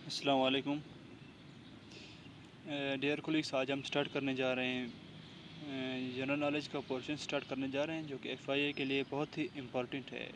السلام علیکم dear colleagues, آج ہم سٹارٹ کرنے جا رہے ہیں جنرل نالج کا پورشن سٹارٹ کرنے جا رہے ہیں جو کہ ایف آئی اے کے لیے بہت ہی امپورٹنٹ ہے۔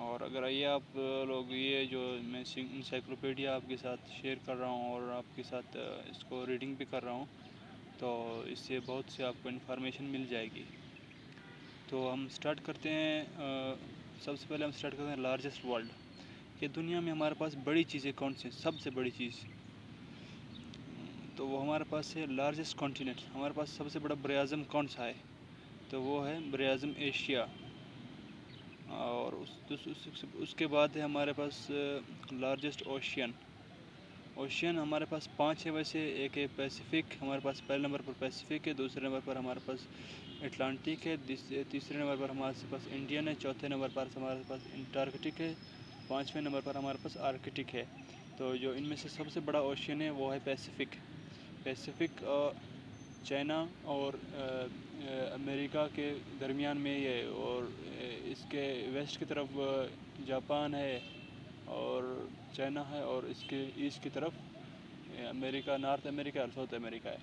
اور اگر آئیے آپ لوگ یہ جو میں انسائکلوپیڈیا آپ کے ساتھ شیئر کر رہا ہوں اور آپ کے ساتھ اس کو ریڈنگ بھی کر رہا ہوں، تو اس سے بہت سے آپ کو انفارمیشن مل جائے گی۔ تو ہم سٹارٹ کرتے ہیں۔ سب سے پہلے ہم سٹارٹ کرتے ہیں لارجسٹ ورلڈ، کہ دنیا میں ہمارے پاس بڑی چیزیں کون سی ہیں، سب سے بڑی چیز تو وہ ہمارے پاس ہے لارجسٹ کانٹیننٹ۔ ہمارے پاس سب سے بڑا بر اعظم کون سا ہے؟ تو وہ ہے بر اعظم ایشیا۔ اور اس کے بعد ہے ہمارے پاس لارجسٹ اوشین ہمارے پاس 5 ہے ویسے۔ ایک ہے پیسیفک، ہمارے پاس پہلے نمبر پر پیسیفک ہے، دوسرے نمبر پر ہمارے پاس اٹلانٹک ہے، تیسرے نمبر پر ہمارے پاس انڈین ہے، چوتھے نمبر پر ہمارے پاس انٹارکٹک ہے، 5ویں نمبر پر ہمارے پاس آرکٹک ہے۔ تو جو ان میں سے سب سے بڑا اوشین ہے وہ ہے پیسیفک چائنا اور امریکہ کے درمیان میں ہی ہے، اور اس کے ویسٹ کی طرف جاپان ہے اور چائنا ہے، اور اس کے ایسٹ کی طرف امریکہ، نارتھ امریکہ اور ساؤتھ امریکہ ہے۔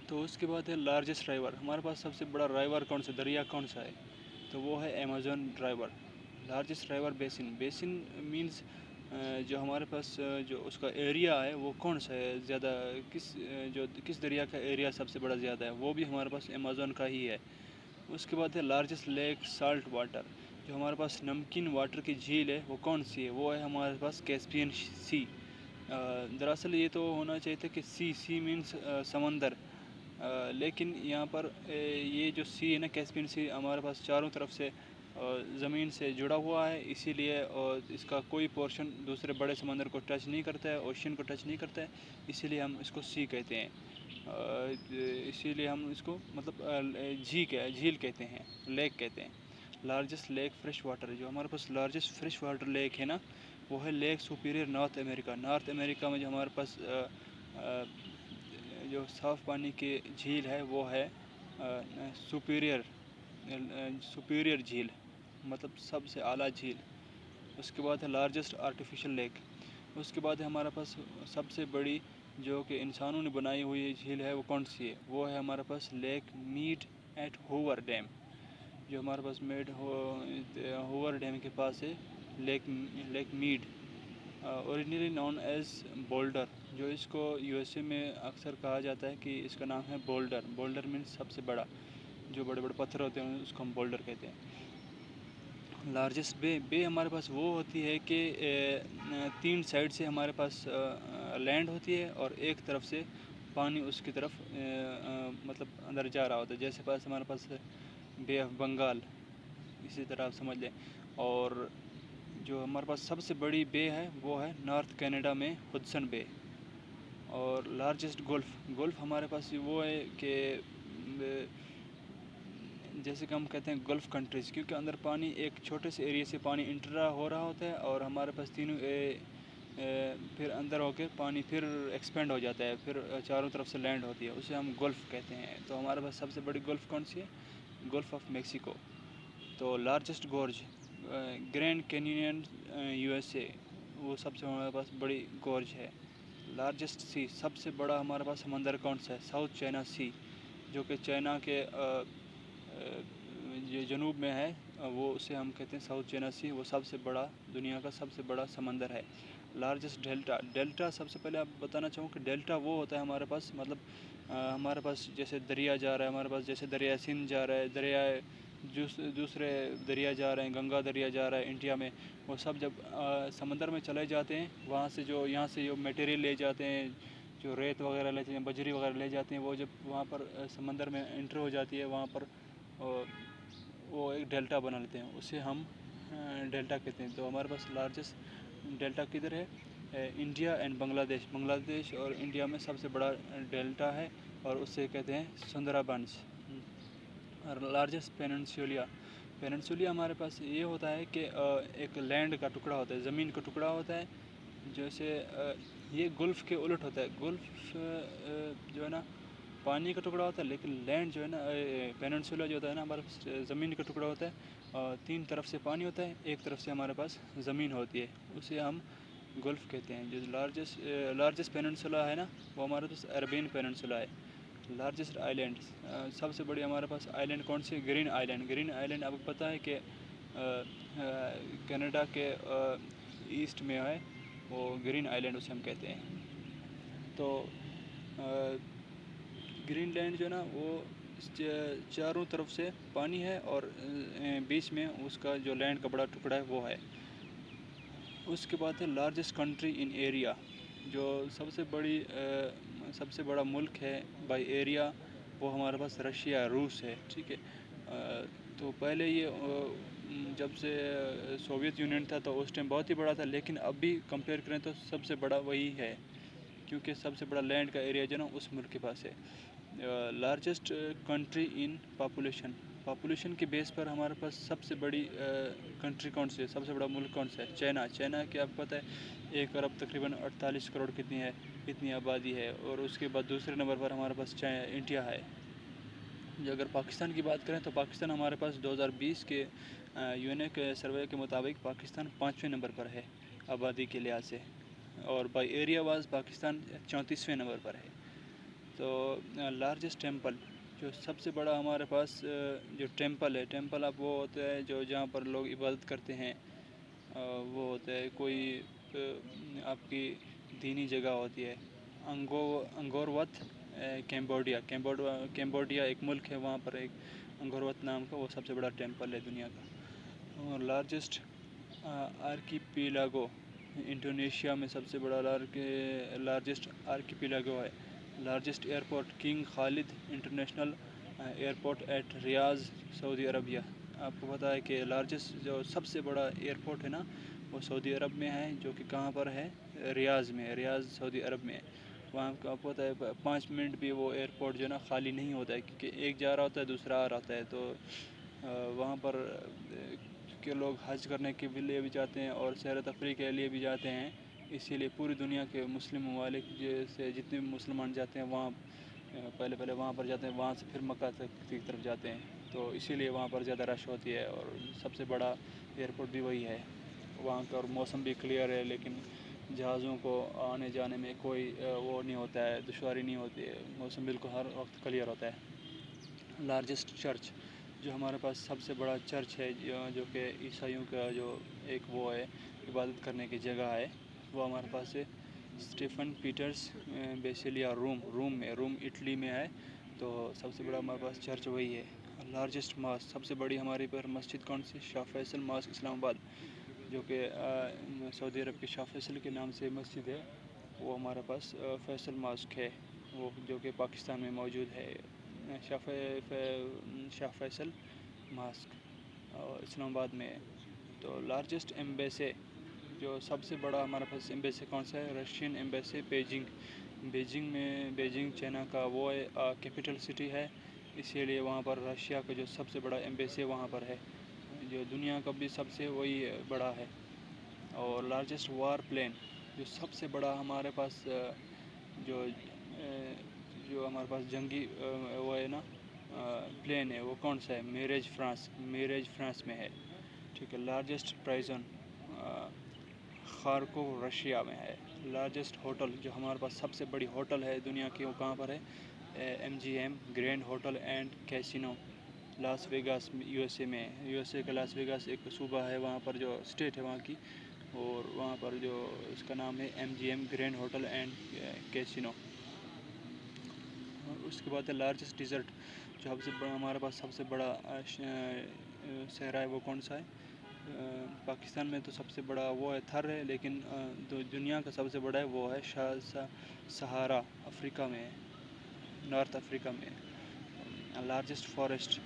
تو اس کے بعد ہے لارجسٹ ریور۔ ہمارے پاس سب سے بڑا ریور کون سا، دریا کون سا ہے؟ تو وہ ہے ایمیزون ریور۔ لارجسٹ ریور بیسن مینز جو ہمارے پاس جو اس کا ایریا ہے وہ کون سا ہے، زیادہ کس دریا کا ایریا سب سے بڑا زیادہ ہے، وہ بھی ہمارے پاس ایمیزون کا ہی ہے۔ اس کے بعد ہے لارجسٹ لیک سالٹ واٹر۔ جو ہمارے پاس نمکین واٹر کی جھیل ہے وہ کون سی ہے؟ وہ ہے ہمارے پاس کیسپین سی۔ دراصل یہ تو ہونا چاہیے تھا کہ سی مینس سمندر، لیکن یہاں پر یہ جو سی ہے نا، کیسپین سی، ہمارے پاس چاروں طرف سے زمین سے جڑا ہوا ہے، اسی لیے اس کا کوئی پورشن دوسرے بڑے سمندر کو ٹچ نہیں کرتا ہے، اوشین کو ٹچ نہیں کرتا ہے، اسی لیے ہم اس کو سی کہتے ہیں۔ اسی لیے ہم اس کو مطلب جھیل کہتے ہیں، لیک کہتے ہیں۔ لارجسٹ لیک فریش واٹر، جو ہمارے پاس لارجسٹ فریش واٹر لیک ہے نا، وہ ہے لیک سپیریئر نارتھ امریکہ میں جو ہمارے پاس جو صاف پانی کی جھیل ہے وہ ہے سپیریئر جھیل، مطلب سب سے اعلیٰ جھیل۔ اس کے بعد ہے لارجسٹ آرٹیفیشل لیک۔ اس کے بعد ہے ہمارے پاس سب سے بڑی جو کہ انسانوں نے بنائی ہوئی جھیل ہے وہ کون سی ہے؟ وہ ہے ہمارے پاس Lake Mead at Hoover Dam, جو ہمارے پاس ہوور ڈیم کے پاس ہے Lake Mead, originally known as Boulder, جو اس کو یو ایس اے میں اکثر کہا جاتا ہے کہ اس کا نام ہے بولڈر مینس سب سے بڑا، جو بڑے بڑے پتھر ہوتے ہیں اس کو ہم بولڈر کہتے ہیں۔ لارجسٹ بے ہمارے پاس وہ ہوتی ہے کہ 3 سائڈ سے ہمارے پاس لینڈ ہوتی ہے اور ایک طرف سے پانی اس کی طرف مطلب اندر جا رہا ہوتا ہے، جیسے ہمارے پاس بے آف بنگال، اسی طرح آپ سمجھ لیں۔ اور جو ہمارے پاس سب سے بڑی بے ہے وہ ہے نارتھ کینیڈا میں ہڈسن بے۔ اور لارجسٹ گلف ہمارے پاس وہ ہے کہ جیسے کہ ہم کہتے ہیں گلف کنٹریز، کیونکہ اندر پانی ایک چھوٹے سے ایریا سے پانی انٹر ہو رہا ہوتا ہے، اور ہمارے پاس تینوں پھر اندر ہو کے پانی پھر ایکسپینڈ ہو جاتا ہے، پھر چاروں طرف سے لینڈ ہوتی ہے، اسے ہم گلف کہتے ہیں۔ تو ہمارے پاس سب سے بڑی گلف کون سی ہے؟ Gulf of Mexico. تو largest gorge grand canyon U S A, وہ سب سے ہمارے پاس بڑی گورج ہے۔ لارجسٹ سی، سب سے بڑا ہمارے پاس سمندر کون سا ہے؟ ساؤتھ چائنا سی، جو کہ چائنا کے جنوب میں ہے، وہ اسے ہم کہتے ہیں ساؤتھ چائنا سی، وہ سب سے بڑا، دنیا کا سب سے بڑا سمندر ہے۔ لارجسٹ ڈیلٹا سب سے پہلے آپ بتانا چاہوں کہ ڈیلٹا وہ ہوتا ہے ہمارے پاس، مطلب ہمارے پاس جیسے دریا جا رہا ہے، ہمارے پاس جیسے دریا سندھ جا رہا ہے، دوسرے دریا جا رہے ہیں، گنگا دریا جا رہا ہے انڈیا میں، وہ سب جب سمندر میں چلے جاتے ہیں، وہاں سے یہاں سے جو میٹیریل لے جاتے ہیں، جو ریت وغیرہ لے جاتے ہیں، بجری وغیرہ لے جاتے ہیں، وہ جب وہاں پر سمندر میں انٹر ہو جاتی ہے، وہاں پر وہ ایک ڈیلٹا بنا لیتے ہیں، اسے ہم ڈیلٹا کہتے ہیں۔ تو ہمارے پاس لارجسٹ ڈیلٹا کدھر ہے؟ انڈیا اینڈ بنگلہ دیش اور انڈیا میں سب سے بڑا ڈیلٹا ہے، اور اسے کہتے ہیں سندرا بنس۔ اور لارجسٹ پیننسولیا ہمارے پاس یہ ہوتا ہے کہ ایک لینڈ کا ٹکڑا ہوتا ہے، زمین کا ٹکڑا ہوتا ہے، جیسے یہ گلف کے الٹ ہوتا ہے۔ گلف جو ہے نا پانی کا ٹکڑا ہوتا ہے، لیکن لینڈ جو ہے نا پیننسولا جو ہوتا ہے نا ہمارے پاس زمین کا ٹکڑا ہوتا ہے، 3 طرف سے پانی ہوتا ہے، ایک طرف سے ہمارے پاس زمین ہوتی ہے، اسے ہم گلف کہتے ہیں. جو لارجسٹ پیننسولا ہے نا وہ ہمارے پاس عربین پیننسولا ہے. لارجسٹ آئیلینڈ سب سے بڑی ہمارے پاس آئیلینڈ کون سی؟ گرین آئیلینڈ آپ کو پتہ ہے کہ کینیڈا کے ایسٹ میں ہے وہ گرین آئیلینڈ اسے ہم کہتے ہیں. تو گرین لینڈ جو ہے نا وہ چاروں طرف سے پانی ہے اور بیچ میں اس کا جو لینڈ کا بڑا ٹکڑا ہے وہ ہے. اس کے بعد ہے لارجسٹ کنٹری ان ایریا. جو سب سے بڑا ملک ہے بائی ایریا وہ ہمارے پاس رشیا روس ہے. ٹھیک ہے. تو پہلے یہ جب سے سوویت یونین تھا تو اس ٹائم بہت ہی بڑا تھا, لیکن اب بھی کمپیئر کریں تو سب سے بڑا وہی ہے, کیونکہ سب سے بڑا لینڈ کا ایریا جو نا اس ملک کے پاس ہے. لارجسٹ کنٹری ان پاپولیشن کے بیس پر ہمارے پاس سب سے بڑی کنٹری کون سی ہے, سب سے بڑا ملک کون سا ہے؟ چائنا کی آپ کو پتہ ہے 1 ارب تقریباً 48 کروڑ کتنی ہے, اتنی آبادی ہے. اور اس کے بعد دوسرے نمبر پر ہمارے پاس انڈیا ہے. جو اگر پاکستان کی بات کریں تو پاکستان ہمارے پاس 2020 کے یو این اے کے سروے کے مطابق پاکستان 5ویں نمبر پر ہے آبادی کے لحاظ سے, اور بائی ایریا واز پاکستان 34ویں نمبر پر ہے. تو لارجسٹ ٹیمپل جو سب سے بڑا ہمارے پاس جو ٹیمپل اب وہ ہوتا ہے جو جہاں پر لوگ عبادت کرتے ہیں, وہ ہوتا ہے کوئی آپ کی دینی جگہ ہوتی ہے. انگور وت کیمبوڈیا ایک ملک ہے, وہاں پر ایک انگور وت نام کا وہ سب سے بڑا ٹیمپل ہے دنیا کا. اور لارجسٹ آرکیپیلاگو انڈونیشیا میں سب سے بڑا لارجسٹ آرکیپیلاگو ہے. Largest airport king Khalid international airport at Riyadh Saudi Arabia. آپ کو پتہ ہے کہ لارجسٹ جو سب سے بڑا ایئرپورٹ ہے نا وہ سعودی عرب میں ہے, جو کہ کہاں پر ہے؟ ریاض سعودی عرب میں ہے. وہاں کا آپ کو پتہ ہے 5 منٹ بھی وہ ایئرپورٹ جو ہے نا خالی نہیں ہوتا ہے, کیونکہ ایک جا رہا ہوتا ہے دوسرا آ رہا ہوتا ہے. تو وہاں پر کے لوگ حج کرنے کے لیے بھی جاتے ہیں اور سیر و تفریح کے لیے بھی جاتے ہیں. اسی لیے پوری دنیا کے مسلم ممالک سے جتنے بھی مسلمان جاتے ہیں وہاں پہلے وہاں پر جاتے ہیں, وہاں سے پھر مکہ کی طرف جاتے ہیں. تو اسی لیے وہاں پر زیادہ رش ہوتی ہے, اور سب سے بڑا ایئرپورٹ بھی وہی ہے وہاں کا. اور موسم بھی کلیئر ہے, لیکن جہازوں کو آنے جانے میں کوئی وہ نہیں ہوتا ہے, دشواری نہیں ہوتی ہے, موسم بالکل ہر وقت کلیئر ہوتا ہے. لارجسٹ چرچ جو ہمارے پاس سب سے بڑا چرچ ہے جو کہ عیسائیوں کا جو ایک وہ ہے عبادت کرنے کی جگہ ہے, وہ ہمارے پاس ہے اسٹیفن پیٹرس بیسیلیا روم اٹلی میں ہے. تو سب سے بڑا ہمارے پاس چرچ وہی ہے. لارجسٹ ماسک سب سے بڑی ہماری پر مسجد کون سی؟ شاہ فیصل ماسک اسلام آباد, جو کہ سعودی عرب کے شاہ فیصل کے نام سے مسجد ہے. وہ ہمارے پاس فیصل ماسک ہے, وہ جو کہ پاکستان میں موجود ہے. شاہ فیصل ماسک اسلام آباد میں ہے. تو لارجسٹ ایمبیسی جو سب سے بڑا ہمارے پاس ایمبیسی کون سا ہے؟ رشین ایمبیسی بیجنگ چائنا کا وہ کیپٹل سٹی ہے, اسی لیے وہاں پر رشیا کا جو سب سے بڑا ایمبیسی وہاں پر ہے, جو دنیا کا بھی سب سے وہی بڑا ہے. اور لارجسٹ وار پلین جو سب سے بڑا ہمارے پاس جو ہمارے پاس جنگی وہ ہے نا پلین ہے, وہ کون سا ہے؟ میریج فرانس میں ہے. ٹھیک ہے. لارجسٹ پرائزن خارکو رشیا میں ہے. لارجسٹ ہوٹل جو ہمارے پاس سب سے بڑی ہوٹل ہے دنیا کی وہ کہاں پر ہے؟ MGM grand hotel and Casino Las Vegas USA میں. USA کا لاس ویگاس ایک صوبہ ہے, وہاں پر جو اسٹیٹ ہے وہاں کی, اور وہاں پر جو اس کا نام ہے MGM grand hotel and casino. اس کے بعد ہے لارجسٹ ڈیزرٹ جو ہمارے پاس سب سے بڑا صحرا ہے, وہ کون سا ہے؟ پاکستان میں تو سب سے بڑا وہ ہے تھر ہے, لیکن دنیا کا سب سے بڑا ہے وہ ہے سہارا افریقہ میں, نارتھ افریقہ میں. لارجسٹ فارسٹ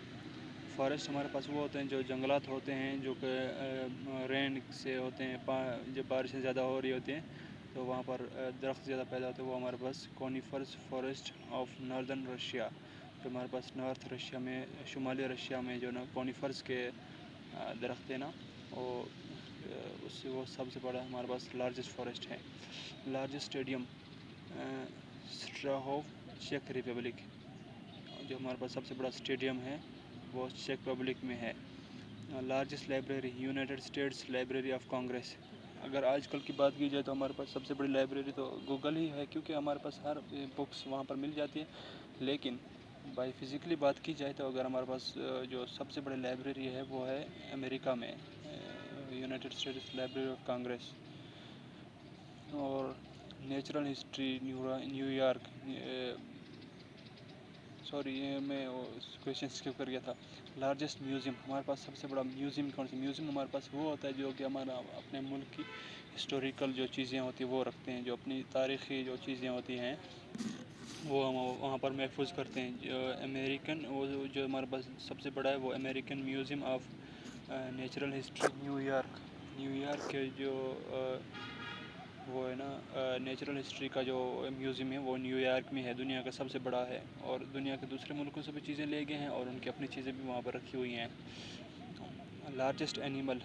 ہمارے پاس وہ ہوتے ہیں جو جنگلات ہوتے ہیں جو کہ رین سے ہوتے ہیں, جب بارشیں زیادہ ہو رہی ہوتی ہیں تو وہاں پر درخت زیادہ پیدا ہوتے ہیں, وہ ہمارے پاس کونیفرس فارسٹ آف ناردرن رشیا, جو ہمارے پاس نارتھ رشیا میں شمالی رشیا میں جو نا کونیفرس کے درخت ہیں نا وہ سب سے بڑا ہمارے پاس لارجسٹ فارسٹ ہے. لارجسٹ اسٹیڈیم اسٹراہوف چیک ریپبلک, جو ہمارے پاس سب سے بڑا اسٹیڈیم ہے وہ چیک ریپبلک میں ہے. Largest library United states library of Congress, اگر آج کل کی بات کی جائے تو ہمارے پاس سب سے بڑی لائبریری تو گوگل ہی ہے، کیونکہ ہمارے پاس ہر بکس وہاں پر مل جاتی ہے. لیکن بائی فزیکلی بات کی جائے تو اگر ہمارے پاس جو سب سے بڑی لائبریری ہے وہ ہے امریکہ میں، united states library of congress. اور natural history New York, sorry یہ میں کویشچن اسکپ کر گیا تھا. لارجسٹ میوزیم، ہمارے پاس سب سے بڑا میوزیم کون سا؟ میوزیم ہمارے پاس وہ ہوتا ہے جو کہ ہمارا اپنے ملک کی ہسٹوریکل جو چیزیں ہوتی ہیں وہ رکھتے ہیں، جو اپنی تاریخی جو چیزیں ہوتی ہیں وہ ہم وہاں پر محفوظ کرتے ہیں. جو امریکن، وہ جو ہمارے پاس سب سے بڑا ہے وہ American museum of natural history New York کے جو وہ ہے نا نیچرل ہسٹری کا جو میوزیم ہے وہ نیو یارک میں ہے، دنیا کا سب سے بڑا ہے. اور دنیا کے دوسرے ملکوں سے بھی چیزیں لے گئے ہیں اور ان کی اپنی چیزیں بھی وہاں پر رکھی ہوئی ہیں. لارجسٹ اینیمل،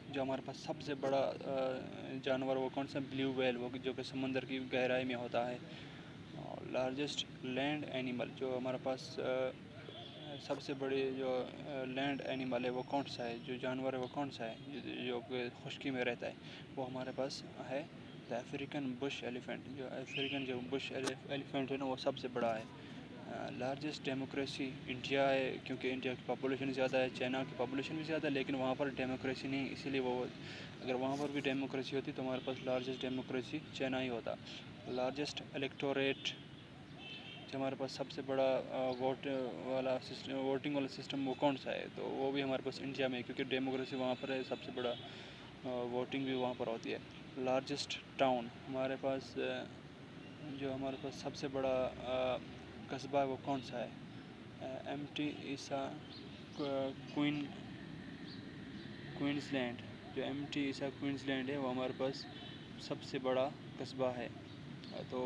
جو ہمارے پاس سب سے بڑا جانور وہ کون سا؟ بلیو ویل، وہ جو کہ سمندر کی گہرائی میں ہوتا ہے. لارجسٹ لینڈ اینیمل، جو ہمارے پاس سب سے بڑی جو لینڈ اینیمل ہے وہ کون سا ہے؟ جو جانور ہے وہ کون سا ہے جو کہ خشکی میں رہتا ہے؟ وہ ہمارے پاس ہے دا افریقن بش ایلیفینٹ. جو افریقن جو بش ایلیفینٹ ہے نا وہ سب سے بڑا ہے. لارجسٹ ڈیموکریسی انڈیا ہے، کیونکہ انڈیا کی پاپولیشن زیادہ ہے. چائنا کی پاپولیشن بھی زیادہ ہے لیکن وہاں پر ڈیموکریسی نہیں، اسی لیے وہ اگر وہاں پر بھی ڈیموکریسی ہوتی تو ہمارے پاس لارجسٹ ڈیموکریسی چائنا ہی ہوتا. لارجسٹ الیکٹوریٹ، جو ہمارے پاس سب سے بڑا ووٹنگ والا سسٹم وہ کون سا ہے؟ تو وہ بھی ہمارے پاس انڈیا میں ہے، کیونکہ ڈیموکریسی وہاں پر ہے، سب سے بڑا ووٹنگ بھی وہاں پر ہوتی ہے. لارجسٹ ٹاؤن، ہمارے پاس جو ہمارے پاس سب سے بڑا قصبہ ہے وہ کون سا ہے؟ ایم ٹی ایسا کوئنز لینڈ. جو ایم ٹی ایسا کوئنز لینڈ ہے وہ ہمارے پاس سب سے بڑا قصبہ ہے. تو